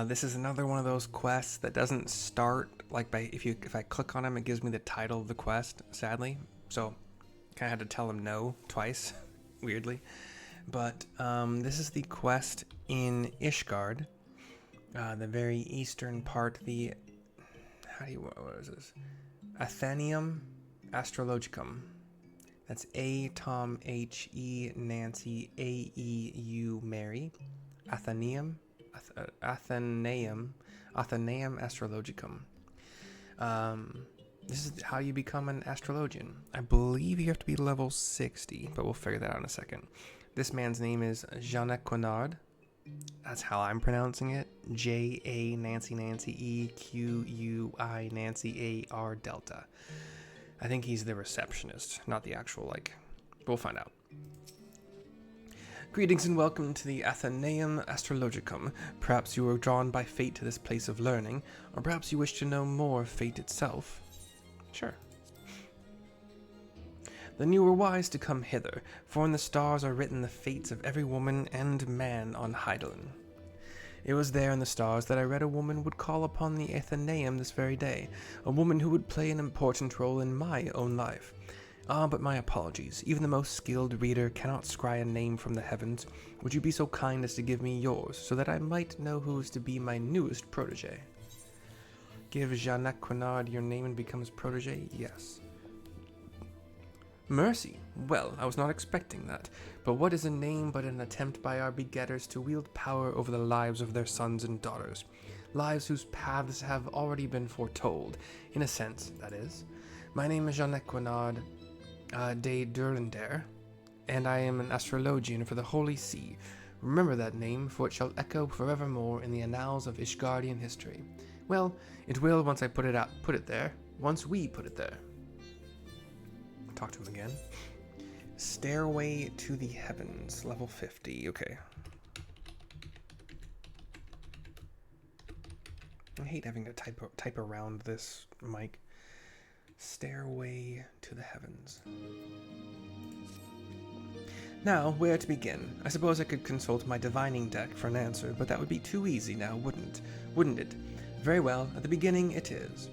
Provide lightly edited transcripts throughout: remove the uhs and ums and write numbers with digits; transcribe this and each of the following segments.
This is another one of those quests that doesn't start like by if I click on him, it gives me the title of the quest. Sadly, so kind of had to tell him no twice, weirdly. But this is the quest in Ishgard, the very eastern part. What is this? Athenium Astrologicum. That's A Tom H E Nancy A E U Mary. Athenaeum Astrologicum. This is how you become an astrologian. I believe you have to be level 60, but we'll figure that out in a second. This man's name is Jeannequinard. That's how I'm pronouncing it. J-A Nancy E-Q-U-I Nancy A-R Delta. I think he's the receptionist, not the actual, we'll find out. Greetings and welcome to the Athenaeum Astrologicum. Perhaps you were drawn by fate to this place of learning, or perhaps you wish to know more of fate itself. Sure. Then you were wise to come hither, for in the stars are written the fates of every woman and man on Heidelin. It was there in the stars that I read a woman would call upon the Athenaeum this very day, a woman who would play an important role in my own life. But my apologies. Even the most skilled reader cannot scry a name from the heavens. Would you be so kind as to give me yours, so that I might know who is to be my newest protege? Give Jeannequinard your name and become his protege? Yes. Mercy. Well, I was not expecting that. But what is a name but an attempt by our begetters to wield power over the lives of their sons and daughters? Lives whose paths have already been foretold, in a sense, that is. My name is Jeannequinard de Durlander, and I am an astrologian for the Holy See. Remember that name, for it shall echo forevermore in the annals of Ishgardian history. Well, it will once I put it there. Once we put it there. Talk to him again. Stairway to the Heavens, level 50. Okay. I hate having to type around this mic. Stairway to the Heavens. Now, where to begin? I suppose I could consult my divining deck for an answer, but that would be too easy now, wouldn't it? Very well, at the beginning it is.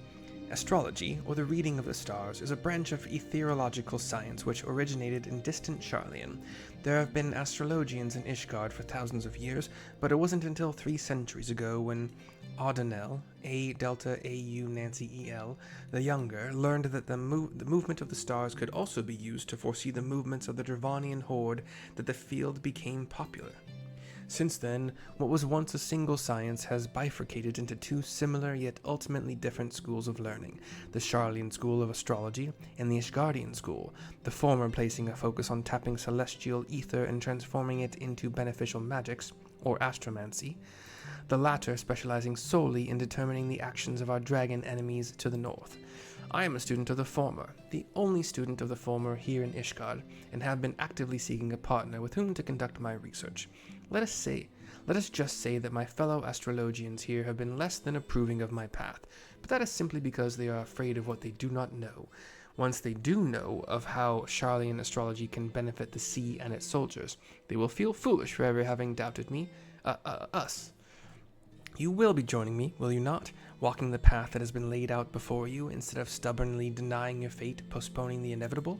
Astrology, or the reading of the stars, is a branch of ethereological science which originated in distant Charlian. There have been astrologians in Ishgard for thousands of years, but it wasn't until 3 centuries ago when Audinel, A Delta AU Nancy EL, the younger, learned that the movement of the stars could also be used to foresee the movements of the Dravanian horde, that the field became popular. Since then, what was once a single science has bifurcated into 2 similar yet ultimately different schools of learning, the Charlian school of astrology and the Ishgardian school, the former placing a focus on tapping celestial ether and transforming it into beneficial magics, or astromancy, the latter specializing solely in determining the actions of our dragon enemies to the north. I am a student of the former, the only student of the former here in Ishgard, and have been actively seeking a partner with whom to conduct my research. Let us just say that my fellow astrologians here have been less than approving of my path, but that is simply because they are afraid of what they do not know. Once they do know of how Charlian astrology can benefit the sea and its soldiers, they will feel foolish for ever having doubted us. You will be joining me, will you not? Walking the path that has been laid out before you, instead of stubbornly denying your fate, postponing the inevitable?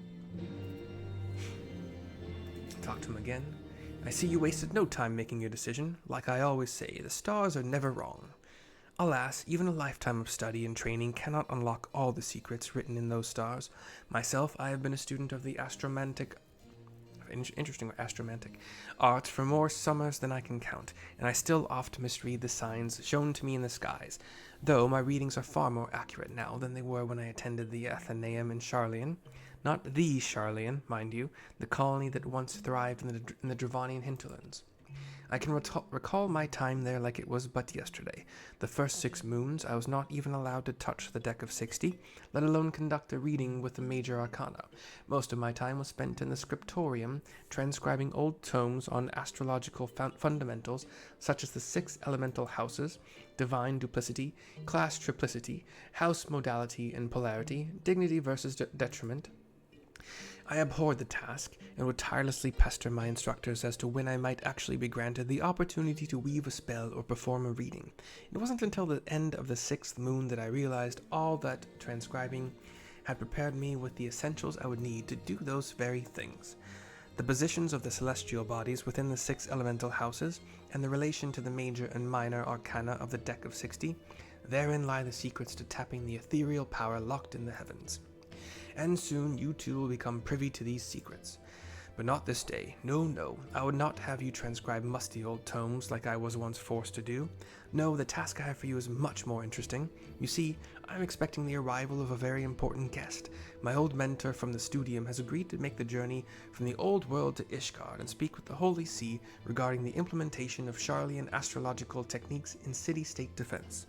Talk to him again. I see you wasted no time making your decision. Like I always say, the stars are never wrong. Alas, even a lifetime of study and training cannot unlock all the secrets written in those stars. Myself, I have been a student of the astromantic art for more summers than I can count, and I still oft misread the signs shown to me in the skies, though my readings are far more accurate now than they were when I attended the Athenaeum in Charlian. Not the Charlian, mind you, the colony that once thrived in the Dravanian hinterlands. I can recall my time there like it was but yesterday. The first 6 moons, I was not even allowed to touch the deck of 60, let alone conduct a reading with the major arcana. Most of my time was spent in the scriptorium, transcribing old tomes on astrological fundamentals, such as the 6 elemental houses, divine duplicity, class triplicity, house modality and polarity, dignity versus detriment. I abhorred the task, and would tirelessly pester my instructors as to when I might actually be granted the opportunity to weave a spell or perform a reading. It wasn't until the end of the 6th moon that I realized all that transcribing had prepared me with the essentials I would need to do those very things. The positions of the celestial bodies within the 6 elemental houses, and the relation to the major and minor arcana of the deck of 60, therein lie the secrets to tapping the ethereal power locked in the heavens. And soon you too will become privy to these secrets. But not this day. No, no, I would not have you transcribe musty old tomes like I was once forced to do. No, the task I have for you is much more interesting. You see, I am expecting the arrival of a very important guest. My old mentor from the studium has agreed to make the journey from the old world to Ishgard and speak with the Holy See regarding the implementation of Charlian astrological techniques in city-state defense.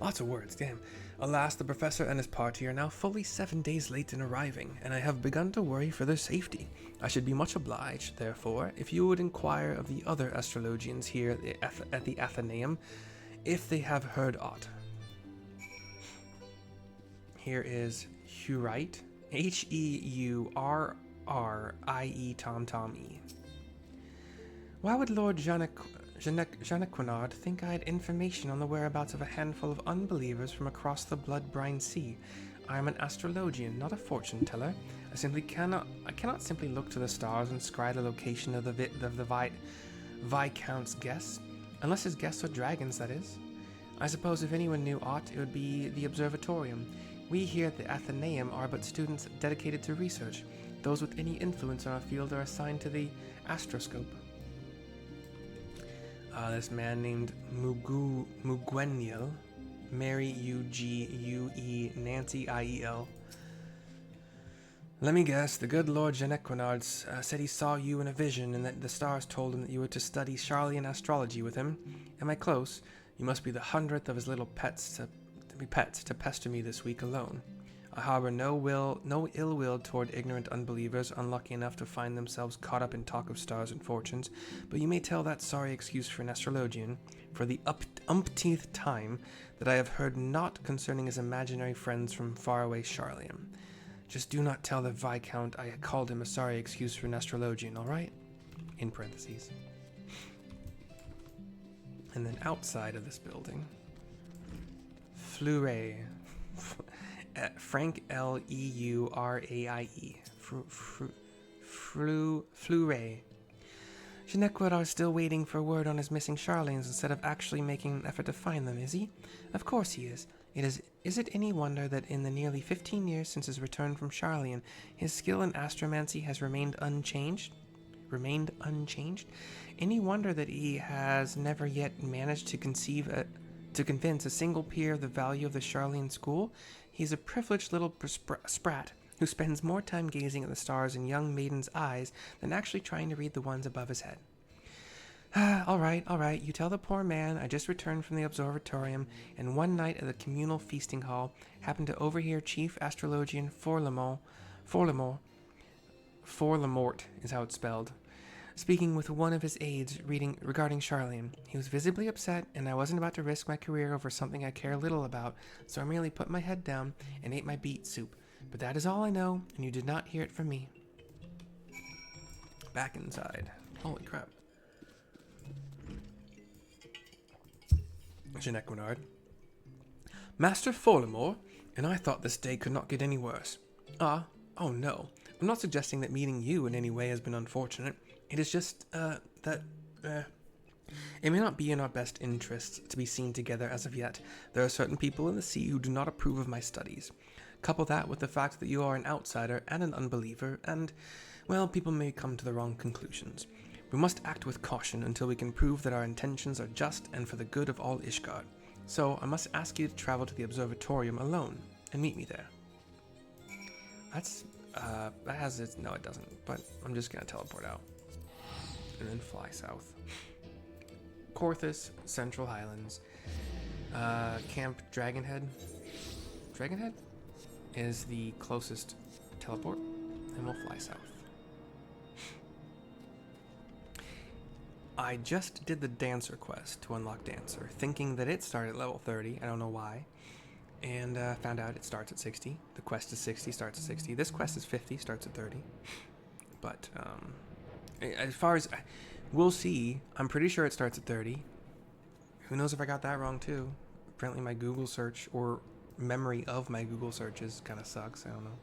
Lots of words, damn. Alas, the professor and his party are now fully 7 days late in arriving, and I have begun to worry for their safety. I should be much obliged, therefore, if you would inquire of the other astrologians here at the Athenaeum, if they have heard aught. Here is Hurite, Heurrie Tom E. Why would Lord Janequinard think I had information on the whereabouts of a handful of unbelievers from across the blood-brine sea? I am an astrologian, not a fortune teller. I cannot simply look to the stars and scry the location of the Viscount's guests, unless his guests are dragons, that is. I suppose if anyone knew aught, it would be the observatorium. We here at the Athenaeum are but students dedicated to research. Those with any influence on our field are assigned to the astroscope. This man named Mugweniel, Mary U-G-U-E, Nancy I-E-L. Let me guess, the good Lord Janequinard said he saw you in a vision and that the stars told him that you were to study Charlian astrology with him. Am I close? You must be the 100th of his little pets to pester me this week alone. I harbor no ill will toward ignorant unbelievers unlucky enough to find themselves caught up in talk of stars and fortunes, but you may tell that sorry excuse for an astrologian, for the umpteenth time, that I have heard naught concerning his imaginary friends from faraway Charlian. Just do not tell the Viscount I called him a sorry excuse for an astrologian, all right? In parentheses. And then outside of this building, Fleury. Frank L-E-U-R-A-I-E. Fleury. Janequinard is still waiting for word on his missing Charlians instead of actually making an effort to find them, is he? Of course he is. Is it any wonder that in the nearly 15 years since his return from Charlian, his skill in astromancy has remained unchanged? Any wonder that he has never yet managed to convince a single peer of the value of the Charlian school? He's a privileged little sprat who spends more time gazing at the stars in young maidens' eyes than actually trying to read the ones above his head. All right, you tell the poor man I just returned from the observatorium, and one night at the communal feasting hall happened to overhear Chief Astrologian Forlemort is how it's spelled, speaking with one of his aides regarding Charlian. He was visibly upset, and I wasn't about to risk my career over something I care little about, so I merely put my head down and ate my beet soup. But that is all I know, and you did not hear it from me. Back inside. Holy crap. Janequinard. Master Forlemort, and I thought this day could not get any worse. Oh no. I'm not suggesting that meeting you in any way has been unfortunate. It is just, it may not be in our best interests to be seen together as of yet. There are certain people in the sea who do not approve of my studies. Couple that with the fact that you are an outsider and an unbeliever, and, well, people may come to the wrong conclusions. We must act with caution until we can prove that our intentions are just and for the good of all Ishgard. So, I must ask you to travel to the observatorium alone and meet me there. That has its... No, it doesn't, but I'm just gonna teleport out. And then fly south. Corthus, Central Highlands. Camp Dragonhead. Dragonhead is the closest teleport, and we'll fly south. I just did the Dancer quest to unlock Dancer, thinking that it started at level 30, I don't know why. and found out it starts at 60. The quest is 60, starts at 60. This quest is 50, starts at 30. But as far as we'll see, I'm pretty sure it starts at 30. Who knows if I got that wrong too? Apparently my Google search or memory of my Google searches kind of sucks. I don't know.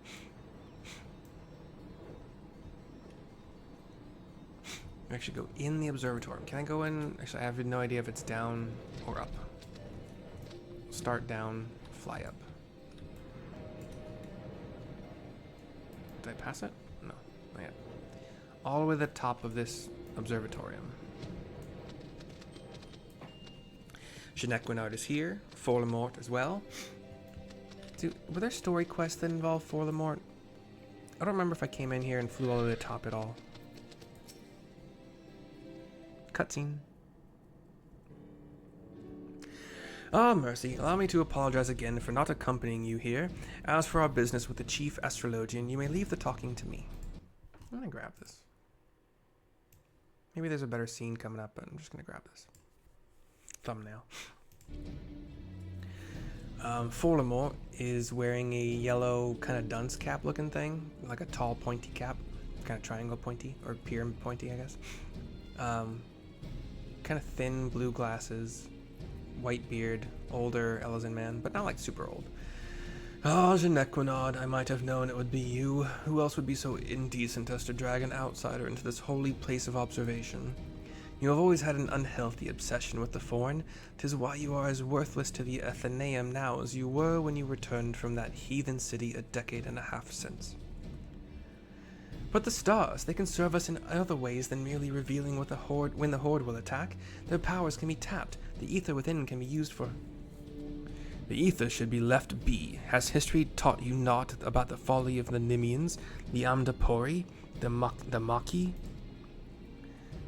Actually go in the observatory. Can I go in? Actually, I have no idea if it's down or up. Start down, fly up. Did I pass it? No, not yet. All the way to the top of this observatorium. Genequinard is here. Forlamort as well. Dude, were there story quests that involve Forlamort? I don't remember if I came in here and flew all the way to the top at all. Cutscene. Ah, Mercy, allow me to apologize again for not accompanying you here. As for our business with the chief Astrologian, you may leave the talking to me. I'm gonna grab this. Maybe there's a better scene coming up, but I'm just gonna grab this. Thumbnail. Forlamort is wearing a yellow kind of dunce cap looking thing, like a tall pointy cap, kind of triangle pointy, or pyramid pointy, I guess. Kind of thin blue glasses, white beard, older Elizan man, but not like super old. Ah, Genequinard, I might have known it would be you. Who else would be so indecent as to drag an outsider into this holy place of observation? You have always had an unhealthy obsession with the foreign. 'Tis why you are as worthless to the Athenaeum now as you were when you returned from that heathen city a decade and a half since. But the stars, they can serve us in other ways than merely revealing what when the Horde will attack. Their powers can be tapped. The ether within can be used for... The ether should be left be. Has history taught you naught about the folly of the Nimians, the Amdapori, the Maki?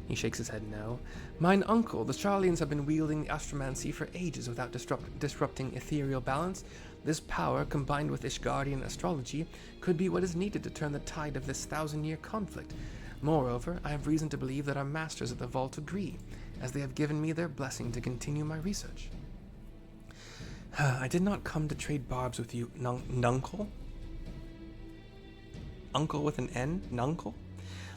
He shakes his head no. Mine uncle, the Charlians have been wielding the astromancy for ages without disrupting ethereal balance. This power, combined with Ishgardian astrology, could be what is needed to turn the tide of this 1,000-year conflict. Moreover, I have reason to believe that our masters at the Vault agree, as they have given me their blessing to continue my research. I did not come to trade barbs with you, nuncle? Uncle with an N? Nuncle?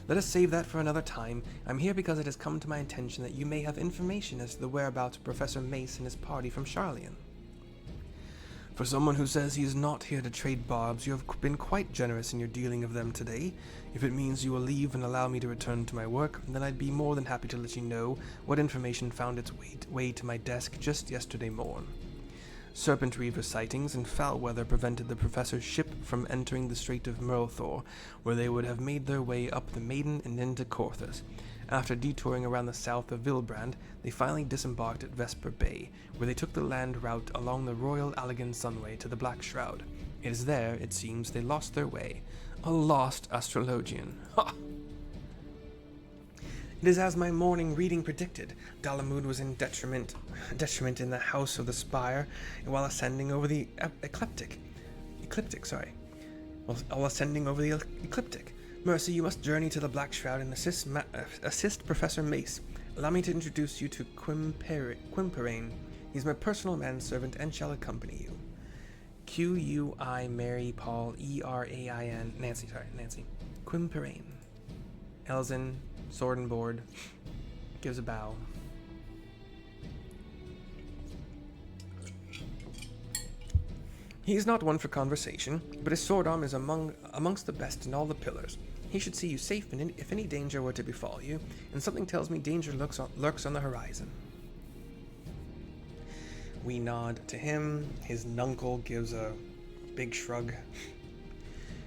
Let us save that for another time. I'm here because it has come to my attention that you may have information as to the whereabouts of Professor Mace and his party from Charlian. For someone who says he is not here to trade barbs, you have been quite generous in your dealing of them today. If it means you will leave and allow me to return to my work, then I'd be more than happy to let you know what information found its way to my desk just yesterday morn. Serpent Reaver sightings and foul weather prevented the professor's ship from entering the Strait of Merlthor, where they would have made their way up the Maiden and into Corthus. After detouring around the south of Vilbrand, they finally disembarked at Vesper Bay, where they took the land route along the Royal Allegan Sunway to the Black Shroud. It is there, it seems, they lost their way. A lost Astrologian. Ha! It is as my morning reading predicted. Dalamud was in detriment in the House of the Spire, while ascending over the ecliptic. While ascending over the ecliptic. Mercy, you must journey to the Black Shroud and assist Professor Mace. Allow me to introduce you to Quimperane. He's my personal manservant and shall accompany you. Q-U-I Mary Paul E-R-A-I-N Nancy. Quimperane. Elzin, sword and board, gives a bow. He is not one for conversation, but his sword arm is amongst the best in all the pillars. He should see you safe if any danger were to befall you, and something tells me danger lurks on the horizon. We nod to him. His nuncle gives a big shrug.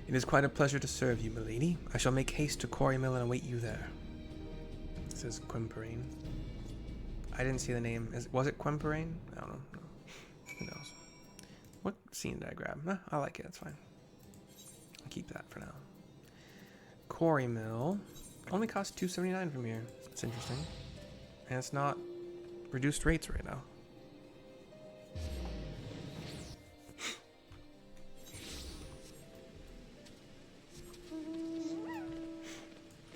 It is quite a pleasure to serve you, milady. I shall make haste to Quarry Mill and await you there. Says Quimperane. I didn't see the name. Was it Quimperane? I don't know. No. Who knows? What scene did I grab? I like it. It's fine. I'll keep that for now. Quarry Mill only costs $2.79 from here. That's interesting. And it's not reduced rates right now.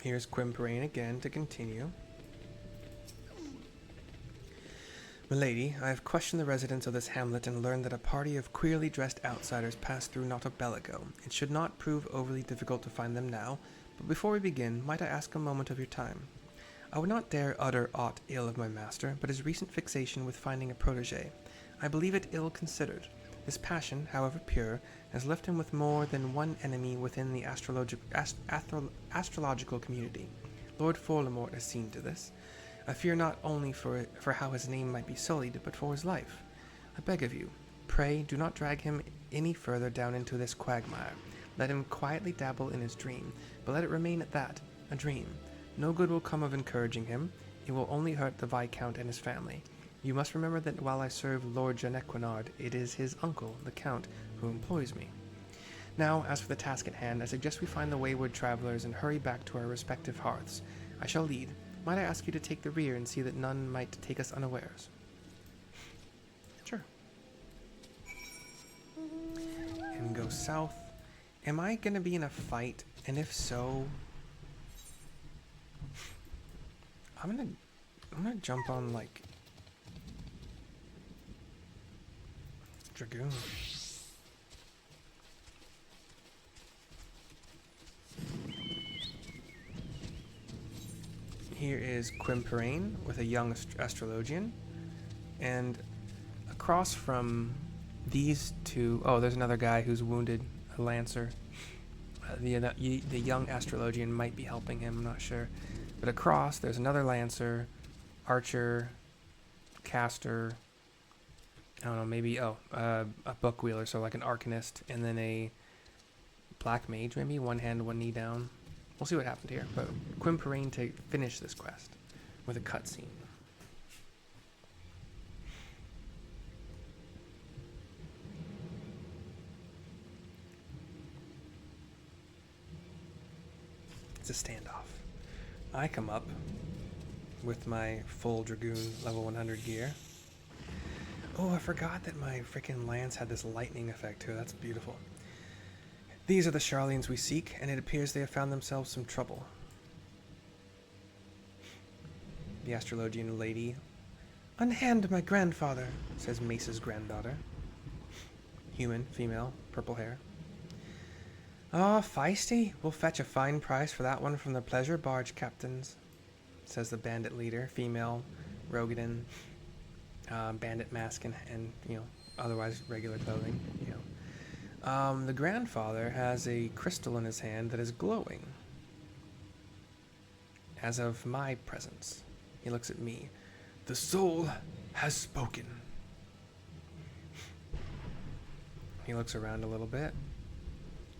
Here's Quimperane again to continue. Milady, I have questioned the residents of this hamlet and learned that a party of queerly dressed outsiders passed through not a bell ago. It should not prove overly difficult to find them now, but before we begin, might I ask a moment of your time? I would not dare utter aught ill of my master, but his recent fixation with finding a protégé. I believe it ill-considered. His passion, however pure, has left him with more than one enemy within the astrological community. Lord Forlamort has seen to this. I fear not only for how his name might be sullied, but for his life. I beg of you, pray do not drag him any further down into this quagmire. Let him quietly dabble in his dream, but let it remain at that, a dream. No good will come of encouraging him. It will only hurt the Viscount and his family. You must remember that while I serve Lord Janequinard, it is his uncle, the Count, who employs me. Now, as for the task at hand, I suggest we find the wayward travelers and hurry back to our respective hearths. I shall lead. Might I ask you to take the rear and see that none might take us unawares? Sure. And go south. Am I going to be in a fight? And if so, I'm gonna jump on like Dragoon. Here is Quimperane with a young Astrologian, and across from these two, oh, there's another guy who's wounded, a lancer. The young Astrologian might be helping him, I'm not sure. But across, there's another lancer, archer, caster, I don't know, maybe, a book wheeler, so like an arcanist, and then a black mage, maybe, one hand, one knee down. We'll see what happened here, but Quimperane to finish this quest with a cutscene. It's a standoff. I come up with my full Dragoon level 100 gear. Oh, I forgot that my freaking lance had this lightning effect too. That's beautiful. These are the Charlians we seek, and it appears they have found themselves some trouble. The Astrologian lady. Unhand my grandfather, says Mace's granddaughter. Human, female, purple hair. Ah, feisty. We'll fetch a fine price for that one from the pleasure barge captains, says the bandit leader, female, Rogadin, bandit mask and otherwise regular clothing, the grandfather has a crystal in his hand that is glowing. As of my presence, he looks at me. The soul has spoken. He looks around a little bit.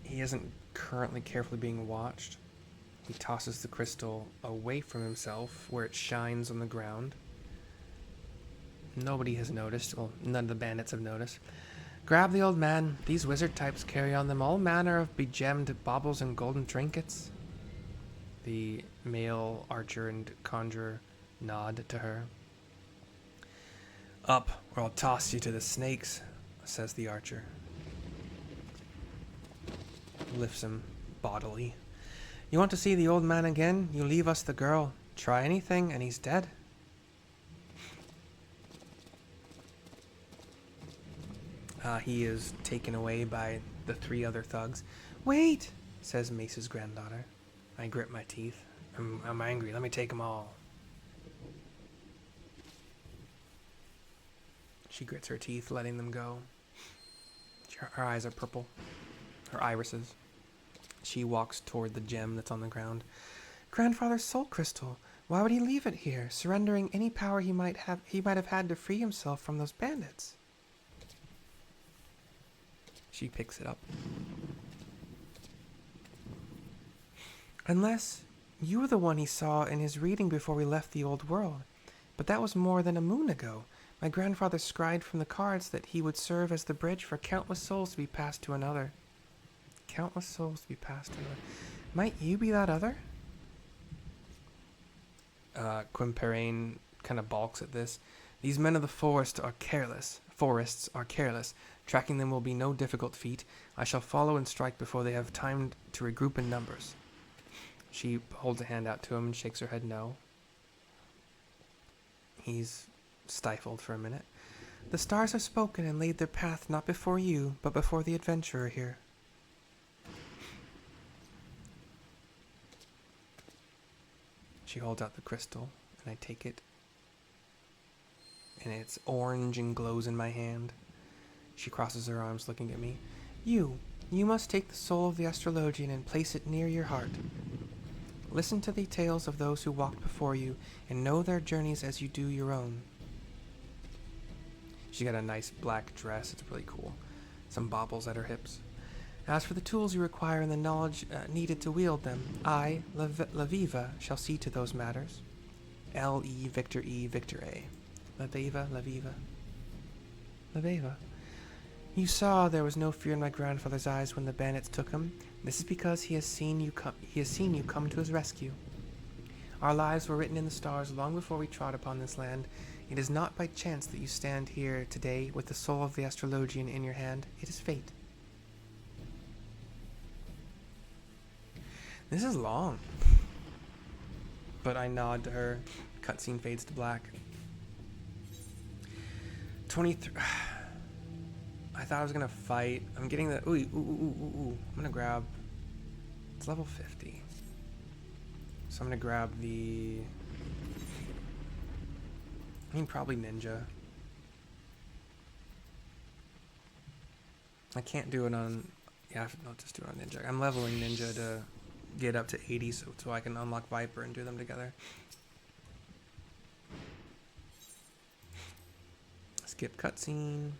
He isn't currently carefully being watched. He tosses the crystal away from himself where it shines on the ground. Nobody has noticed. Well, none of the bandits have noticed. Grab the old man. These wizard types carry on them all manner of begemmed baubles and golden trinkets. The male archer and conjurer nod to her. Up, or I'll toss you to the snakes, says the archer. Lifts him bodily. You want to see the old man again? You leave us the girl. Try anything, and he's dead. He is taken away by the three other thugs. Wait, says Mace's granddaughter. I grit my teeth. I'm angry. Let me take them all. She grits her teeth, letting them go. Her eyes are purple. Her irises. She walks toward the gem that's on the ground. Grandfather's soul crystal. Why would he leave it here, surrendering any power he might have had to free himself from those bandits? She picks it up. Unless you were the one he saw in his reading before we left the old world. But that was more than a moon ago. My grandfather scried from the cards that he would serve as the bridge for countless souls to be passed to another. Countless souls to be passed to another. Might you be that other? Quimperane kind of balks at this. These men of the forests are careless. Tracking them will be no difficult feat. I shall follow and strike before they have time to regroup in numbers. She holds a hand out to him and shakes her head no. He's stifled for a minute. The stars have spoken and laid their path not before you, but before the adventurer here. She holds out the crystal, and I take it. And it's orange and glows in my hand. She crosses her arms, looking at me. You must take the soul of the Astrologian and place it near your heart. Listen to the tales of those who walked before you, and know their journeys as you do your own. She got a nice black dress. It's really cool. Some baubles at her hips. As for the tools you require and the knowledge needed to wield them, I, Laviva, shall see to those matters. L-E, Victor E, Victor A. Laviva, Laviva. Laviva. You saw there was no fear in my grandfather's eyes when the bandits took him. This is because he has seen you come to his rescue. Our lives were written in the stars long before we trod upon this land. It is not by chance that you stand here today with the soul of the Astrologian in your hand. It is fate. This is long. But I nod to her. Cutscene fades to black. 23. I thought I was gonna fight. I'm getting the. Ooh. I'm gonna grab. It's level 50. So I'm gonna grab the. Probably ninja. I can't do it on. Yeah, I'll just do it on ninja. I'm leveling ninja to get up to 80 so I can unlock Viper and do them together. Skip cutscene.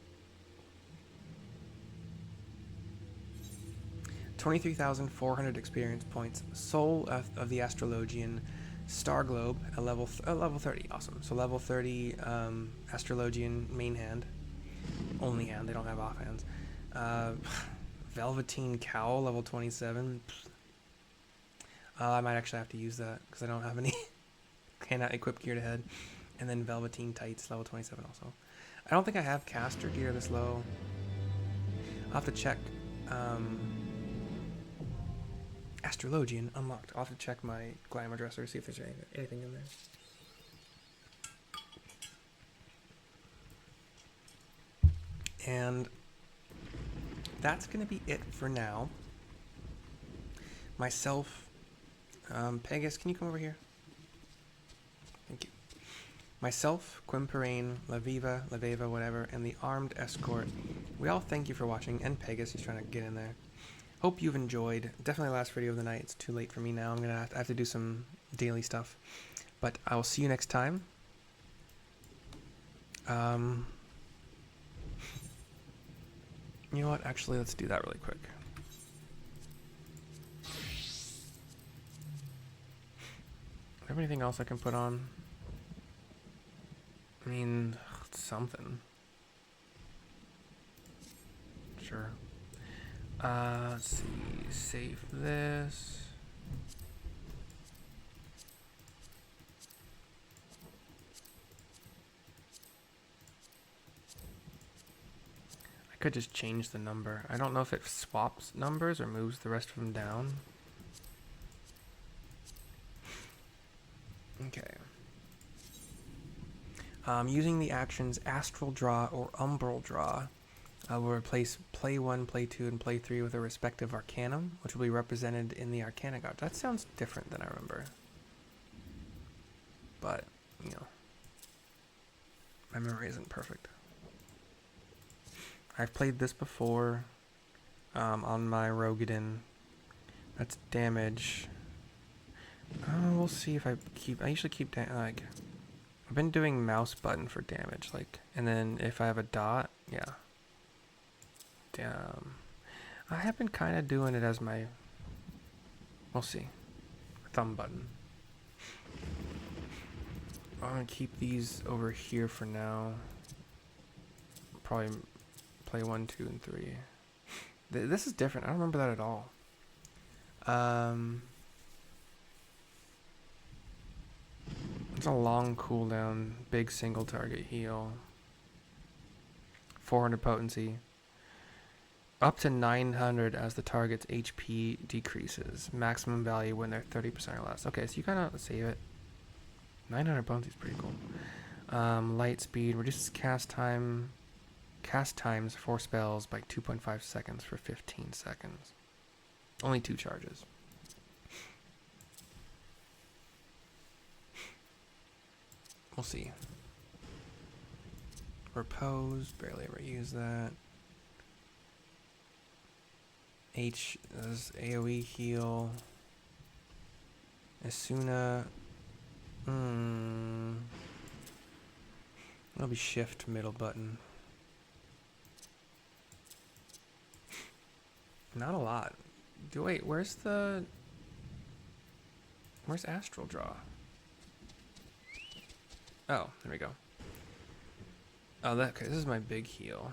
23,400 experience points. Soul of the Astrologian. Star Globe at level 30. Awesome. So level 30 Astrologian main hand. Only hand. They don't have offhands. Velveteen Cowl level 27. I might actually have to use that because I don't have any. Cannot equip gear to head. And then Velveteen Tights level 27 also. I don't think I have caster gear this low. I'll have to check. Astrologian unlocked. I'll have to check my glamour dresser, see if there's anything in there. And that's going to be it for now. Myself, Pegasus, can you come over here? Thank you. Myself, Quimperane, Laveva, whatever, and the armed escort. We all thank you for watching, and Pegasus, he's trying to get in there. Hope you've enjoyed. Definitely last video of the night. It's too late for me now. I have to do some daily stuff. But I will see you next time. You know what? Actually, let's do that really quick. Do I have anything else I can put on? Something. Sure. Let's see. Save this. I could just change the number. I don't know if it swaps numbers or moves the rest of them down. Okay. Using the actions Astral Draw or Umbral Draw, we'll replace Play 1, Play 2, and Play 3 with a respective Arcanum, which will be represented in the Arcana God. That sounds different than I remember. But, my memory isn't perfect. I've played this before on my Rogadin. That's damage. We'll see if I usually keep I've been doing mouse button for damage, and then if I have a dot, yeah. Damn. I have been kind of doing it as my, we'll see, thumb button. I'm going to keep these over here for now. Probably play 1, 2, and 3. This is different. I don't remember that at all. It's a long cooldown, big single target heal. 400 potency. Up to 900 as the target's HP decreases. Maximum value when they're 30% or less. Okay, so you kind of save it. 900 potency is pretty cool. Light speed reduces cast times for spells by 2.5 seconds for 15 seconds. Only 2 charges. We'll see. Repose, barely ever use that. H is AoE heal. Asuna. It'll be shift middle button. Not a lot. Wait, where's Astral Draw? Oh, there we go. Oh, okay, this is my big heal.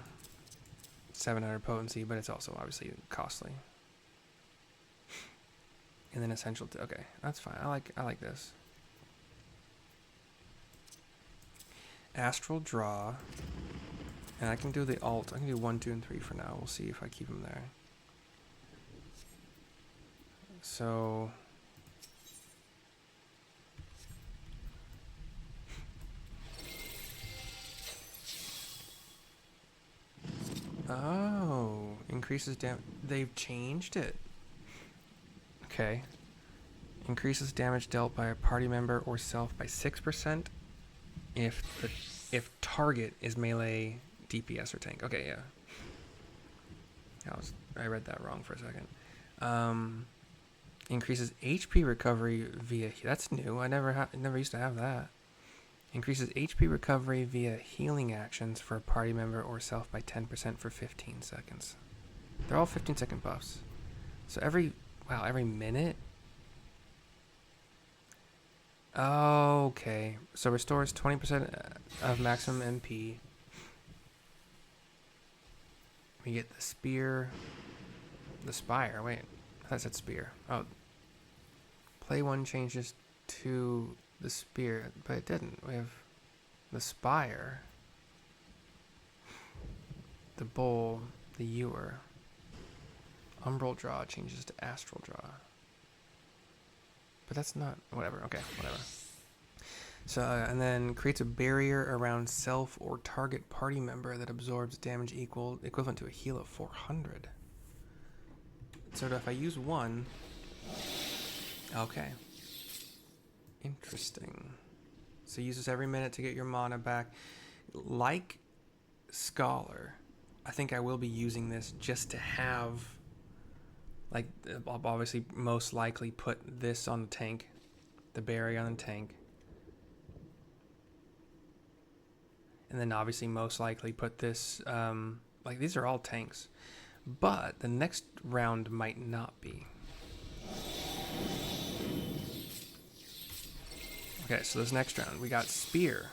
700 potency, but it's also obviously costly. And then essential. Okay, that's fine. I like this. Astral Draw, and I can do the alt. I can do 1, 2, and 3 for now. We'll see if I keep them there. So. Oh, increases damage. They've changed it. Okay. Increases damage dealt by a party member or self by 6% if target is melee, DPS, or tank. Okay, yeah. I read that wrong for a second. Increases HP recovery via. That's new. I never used to have that. Increases HP recovery via healing actions for a party member or self by 10% for 15 seconds. They're all 15-second buffs. So every minute? Okay. So restores 20% of maximum MP. We get the spear. The spire. Wait. I thought it said spear. Oh. Play 1 changes to the spear, but it didn't. We have the spire, the bowl, the ewer. Umbral draw changes to astral draw. But that's not... Whatever. Okay, whatever. So, and then creates a barrier around self or target party member that absorbs damage equivalent to a heal of 400. So if I use 1... Okay. Interesting. So use this every minute to get your mana back. Like Scholar, I think I will be using this just to have... Like, I'll obviously most likely put this on the tank. The berry on the tank. And then obviously most likely put this... like, these are all tanks. But the next round might not be. Okay, so this next round, we got Spear.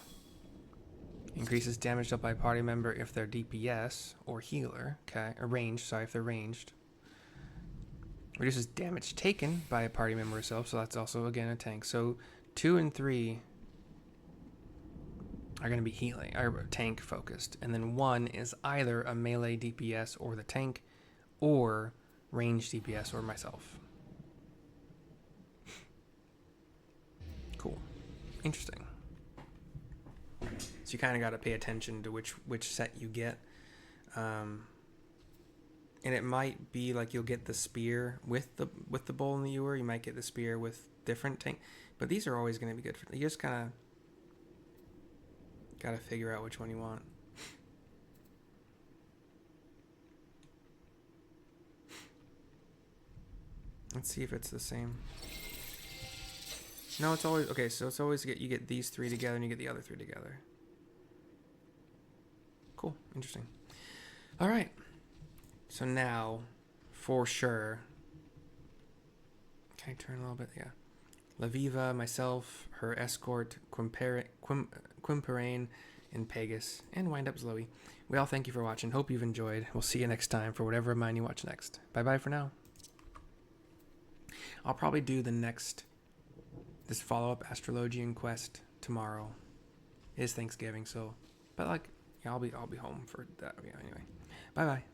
Increases damage dealt by a party member if they're DPS or healer. Okay, or ranged, sorry, if they're ranged. Reduces damage taken by a party member herself, so that's also, again, a tank. So 2 and 3 are going to be healing, or tank focused. And then 1 is either a melee DPS or the tank, or ranged DPS or myself. Cool. Interesting. So you kind of got to pay attention to which set you get. And it might be like you'll get the spear with the bowl and the ewer. You might get the spear with different tank. But these are always going to be good. You just kind of got to figure out which one you want. Let's see if it's the same. No, it's always... Okay, so it's always you get these 3 together and you get the other 3 together. Cool. Interesting. All right. So now, for sure... Can I turn a little bit? Yeah. Laviva, myself, her escort, Quimperane, and Pegasus, and wind up Zoe. We all thank you for watching. Hope you've enjoyed. We'll see you next time for whatever of mine you watch next. Bye-bye for now. I'll probably do this follow-up Astrologian quest tomorrow. It is Thanksgiving, so... But, like, yeah, I'll be home for that. Yeah, anyway. Bye-bye.